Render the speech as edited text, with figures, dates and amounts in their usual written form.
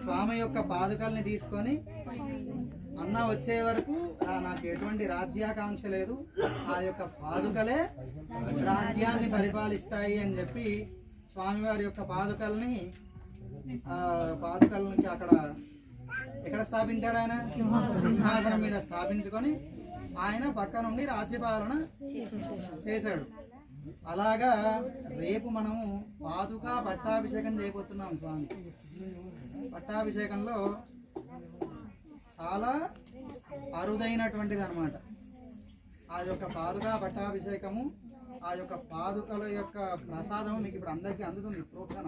స్వామి యొక్క పాదుకల్ని తీసుకొని అన్న వచ్చే వరకు నాకు ఎటువంటి రాజ్యాకాంక్ష లేదు, ఆ యొక్క పాదుకలే రాజ్యాన్ని పరిపాలిస్తాయి అని చెప్పి స్వామివారి యొక్క పాదుకల్ని అక్కడ ఎక్కడ స్థాపించాడు? ఆయన సింహాసనం మీద స్థాపించుకొని ఆయన పక్క నుండి రాజ్యపాలన చేశాడు. అలాగా రేపు మనము పాదుకా పట్టాభిషేకం చేయబోతున్నాం. స్వామి పట్టాభిషేకంలో చాలా అరుదైనటువంటిది అన్నమాట. ఆ యొక్క పాదుకా పట్టాభిషేకము, ఆ యొక్క పాదుకల యొక్క ప్రసాదము మీకు ఇప్పుడు అందరికీ అందుతుంది ప్రోక్షణ.